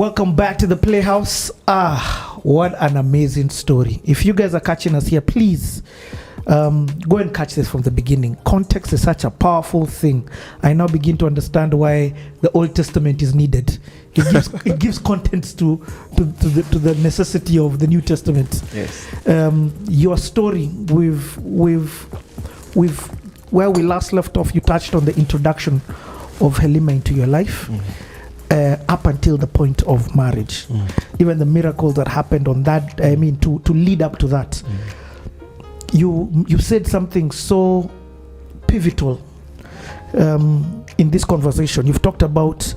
Welcome back to the Playhouse. What an amazing story. If you guys are catching us here, please go and catch this from the beginning. Context is such a powerful thing. I now begin to understand why the Old Testament is needed. It gives context to the necessity of the New Testament. Yes. Your story, with where we last left off, you touched on the introduction of Helima into your life. Up until the point of marriage, even the miracles that happened on that, to lead up to that. You said something so pivotal in this conversation. You've talked about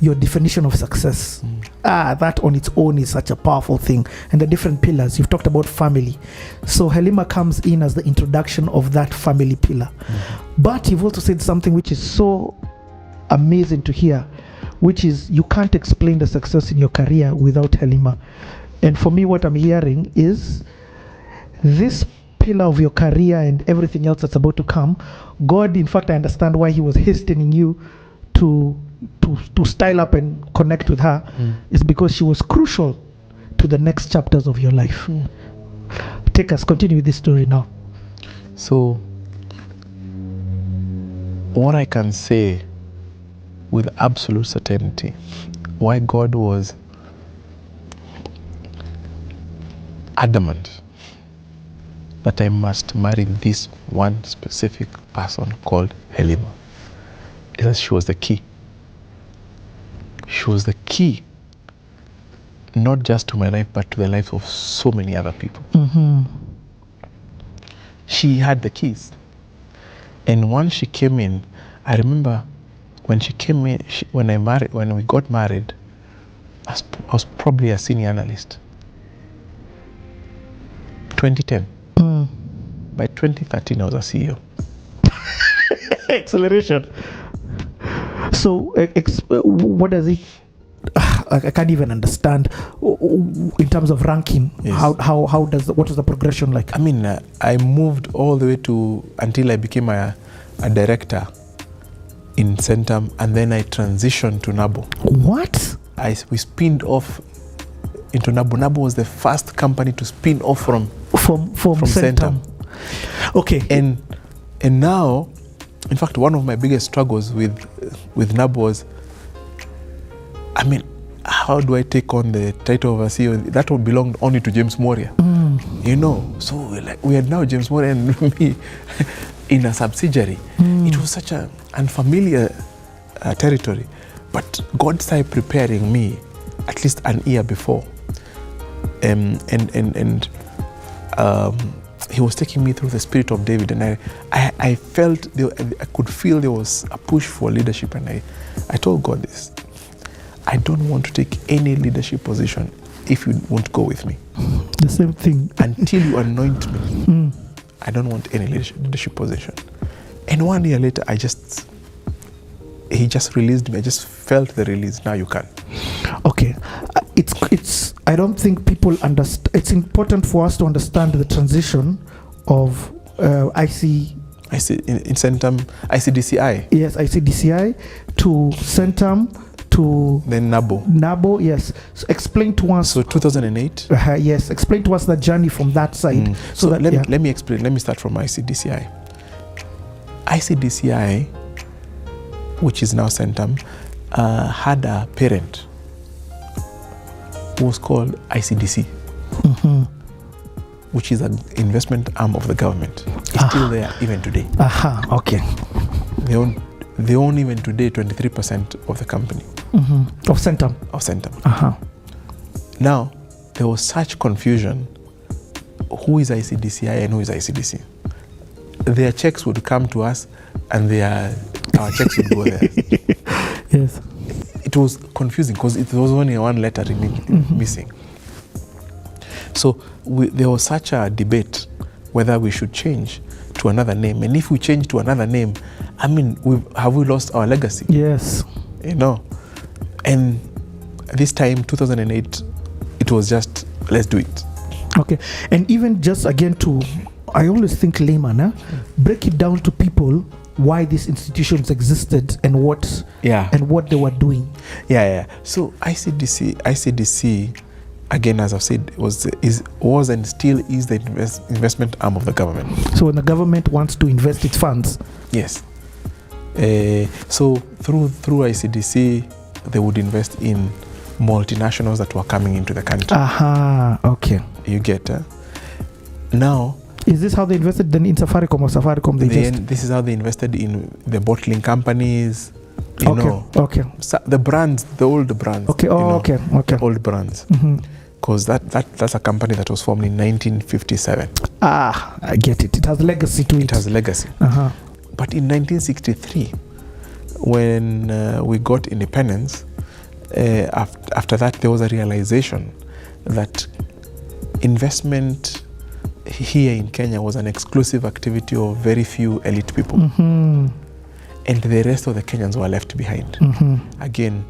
your definition of success. That on its own is such a powerful thing, and the different pillars. You've talked about family. So Helima comes in as the introduction of that family pillar. But you've also said something which is so amazing to hear, which is you can't explain the success in your career without Helima. And for me, what I'm hearing is this pillar of your career and everything else that's about to come, God, in fact, I understand why he was hastening you to style up and connect with her, is because she was crucial to the next chapters of your life. Continue with this story now. So, what I can say with absolute certainty, why God was adamant that I must marry this one specific person called Helima, is that she was the key. She was the key, not just to my life, but to the lives of so many other people. She had the keys. And once she came in, I remember when she came in, when we got married, I was probably a senior analyst. 2010. By 2013, I was a CEO. Acceleration. So, what does it? I can't even understand in terms of ranking. Yes. What was the progression like? I moved all the way until I became a director in Centum, and then I transitioned to Nabo. What? We spinned off into Nabo. Nabo was the first company to spin off from Centum. Okay. And now, in fact, one of my biggest struggles with Nabo was, how do I take on the title of a CEO? That would belong only to James Moria. So we had now James Moria and me in a subsidiary. It was such an unfamiliar territory. But God started preparing me at least an year before. He was taking me through the spirit of David, and I felt, I could feel there was a push for leadership, and I told God this: I don't want to take any leadership position if you won't go with me. The same thing. Until you anoint me, I don't want any leadership position. And 1 year later, he just released me. I just felt the release. Now you can. Okay. It's. I don't think people understand. It's important for us to understand the transition of in Centum, ICDCI. Yes, ICDCI to Centum to then Nabo. Nabo, yes. So explain to us. So 2008. Yes, explain to us the journey from that side. Let me explain. Let me start from ICDCI. ICDCI, which is now Centum, had a parent who was called ICDC, which is an investment arm of the government. It's still there even today. Okay. They own even today 23% of the company. Of Centum. Of Centum. Now, there was such confusion. Who is ICDCI and who is ICDC? Their checks would come to us, and our checks would go there. Yes. It was confusing because it was only one letter missing. So there was such a debate whether we should change to another name. And if we change to another name, have we lost our legacy? Yes. And this time, 2008, it was just, let's do it. Okay. And even just again I always think layman, break it down to people why these institutions existed and what they were doing. So ICDC again, as I've said, was and still is the investment arm of the government. So when the government wants to invest its funds, yes. So through ICDC, they would invest in multinationals that were coming into the country. Okay. You get now. Is this how they invested then in Safaricom or Safaricom? This is how they invested in the bottling companies. You know, the brands, the old brands. Okay. The old brands. Because that's a company that was formed in 1957. I get it. It has legacy to it. It has legacy. But in 1963, when we got independence, after that there was a realization that investment here in Kenya was an exclusive activity of very few elite people. And the rest of the Kenyans were left behind. Again,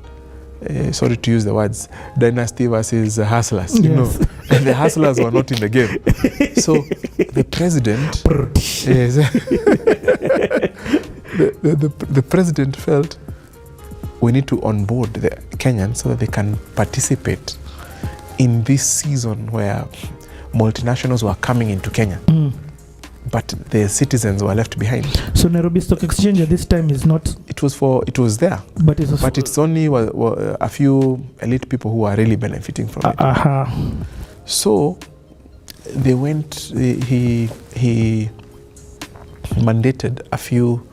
sorry to use the words, dynasty versus hustlers. You know, and the hustlers were not in the game. So the president, the president felt we need to onboard the Kenyans so that they can participate in this season where multinationals were coming into Kenya. But the citizens were left behind. So Nairobi Stock Exchange at this time is not... It was there. But it's only a few elite people who are really benefiting from it. So they went, he mandated a few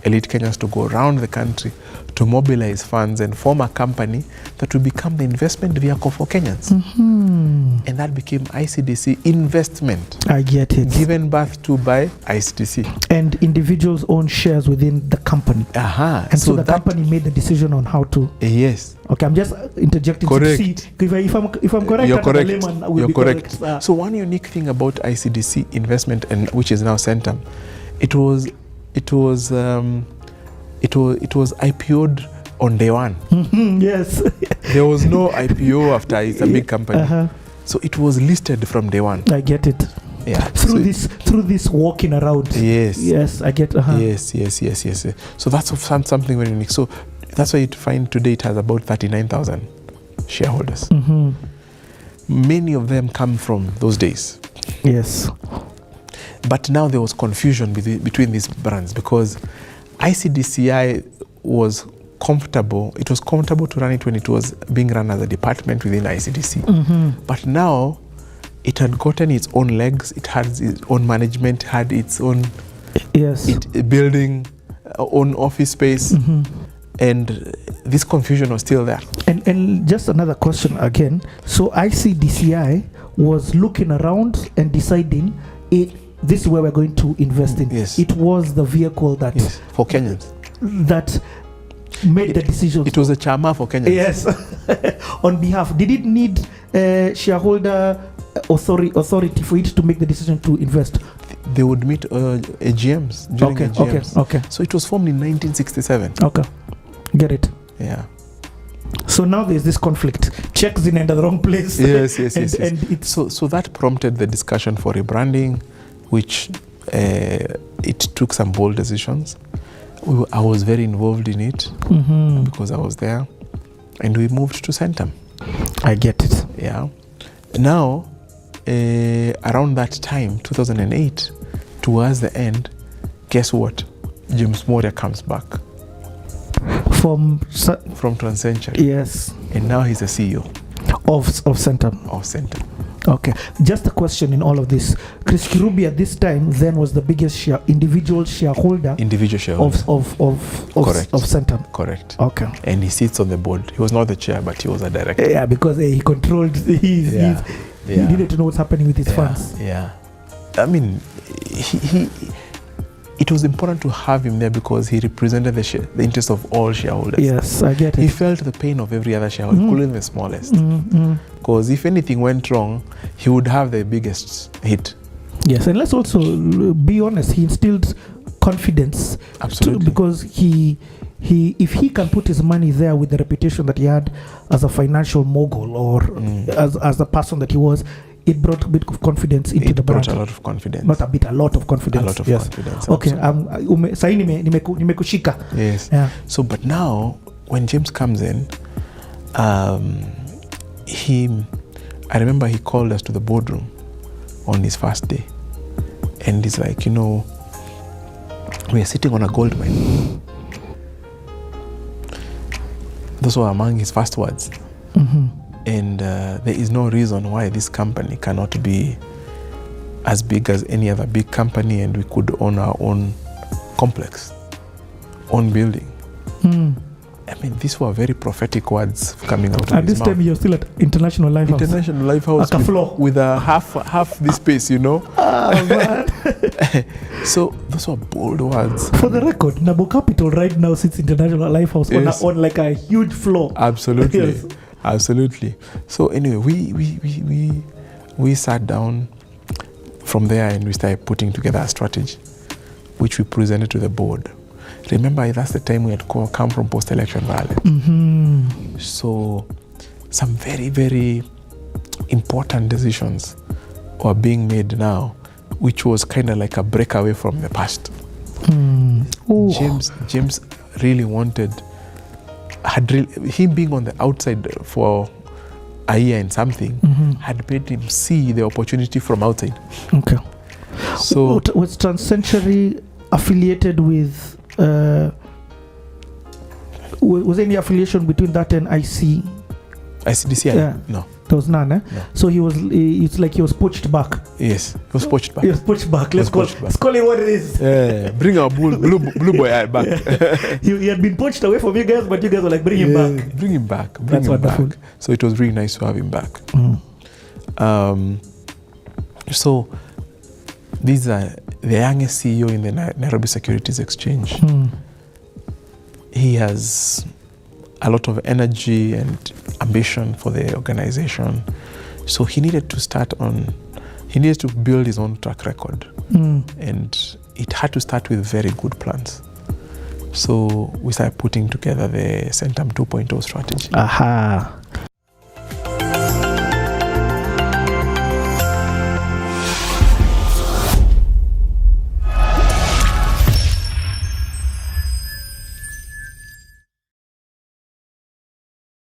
elite Kenyans to go around the country to mobilize funds and form a company that would become the investment vehicle for Kenyans. And that became ICDC Investment. I get it. Given birth to by ICDC. And individuals own shares within the company. And so the company made the decision on how to... Yes. Okay, I'm just interjecting correct. To see if I'm correct. You're correct. You're correct. So one unique thing about ICDC Investment, and which is now Centum, it was IPO'd on day one. Yes. There was no IPO after it's a big company. So it was listed from day one. I get it. Yeah. Through this walking around. Yes. Yes, I get. Yes. So that's something very unique. So that's why you find today it has about 39,000 shareholders. Many of them come from those days. Yes. But now there was confusion between these brands because ICDCI was comfortable. It was comfortable to run it when it was being run as a department within ICDC. But now it had gotten its own legs. It had its own management, had its own building, own office space. And this confusion was still there. And just another question again. So ICDCI was looking around and deciding this is where we're going to invest in. Yes. It was the vehicle that... Yes, for Kenyans. That made the decision. It was a chama for Kenyans. Yes. On behalf. Did it need shareholder authority for it to make the decision to invest? They would meet AGMs during AGMs. Okay. So it was formed in 1967. Okay. Get it. Yeah. So now there's this conflict. Checks in the wrong place. Yes. And it's so that prompted the discussion for rebranding, which it took some bold decisions. I was very involved in it because I was there, and we moved to Centum. I get it. Yeah. Now, around that time, 2008, towards the end, guess what? James Moria comes back from Transcentury. Yes. And now he's the CEO of Centum. Of Centum. Okay. Just a question in all of this. Chris Kirubi at this time then was the biggest individual shareholder. Of Centum. Correct. Okay. And he sits on the board. He was not the chair, but he was a director. Yeah, because he controlled. He needed to know what's happening with his funds. Yeah. I mean, it was important to have him there because he represented the interest of all shareholders. Yes, I get it. He felt the pain of every other shareholder, including the smallest. Because if anything went wrong, he would have the biggest hit. Yes, and let's also be honest, he instilled confidence. Absolutely. Because if he can put his money there with the reputation that he had as a financial mogul or as the person that he was, it brought a bit of confidence into the brand. It brought a lot of confidence. Not a bit, a lot of confidence. A lot of yes. confidence. Okay, Also. nimekushika. Yes. Yeah. So, but now when James comes in, I remember he called us to the boardroom on his first day, and he's like, we are sitting on a gold mine. Those were among his first words. Mm-hmm. And there is no reason why this company cannot be as big as any other big company, and we could own our own complex, own building. I mean, these were very prophetic words coming out of his mouth. At this time, you're still at International Lifehouse. International Lifehouse with a half this space, Oh, man. So those were bold words. For the record, Nabu Capital right now sits International Lifehouse on like a huge floor. Absolutely. Yes. Absolutely. So anyway, we sat down from there, and we started putting together a strategy, which we presented to the board. Remember, that's the time we had come from post-election violence. Mm-hmm. So some very, very important decisions were being made now, which was kind of like a breakaway from the past. James really wanted, him being on the outside for a year and something, had made him see the opportunity from outside. Okay. So was Transcentury affiliated with? Was any affiliation between that and ICDC? Yeah. No. There was none, eh? No. So it's like he was poached back. Yes, he was poached back. He was poached back. Let's call it what it is. Bring our blue boy back. Yeah. He had been poached away from you guys, but you guys were like, bring him back. Bring him back. That's wonderful. Back. So it was really nice to have him back. So these are the youngest CEO in the Nairobi Securities Exchange. He has a lot of energy and ambition for the organization. So he needed to build his own track record. And it had to start with very good plans. So we started putting together the Centum 2.0 strategy. Aha.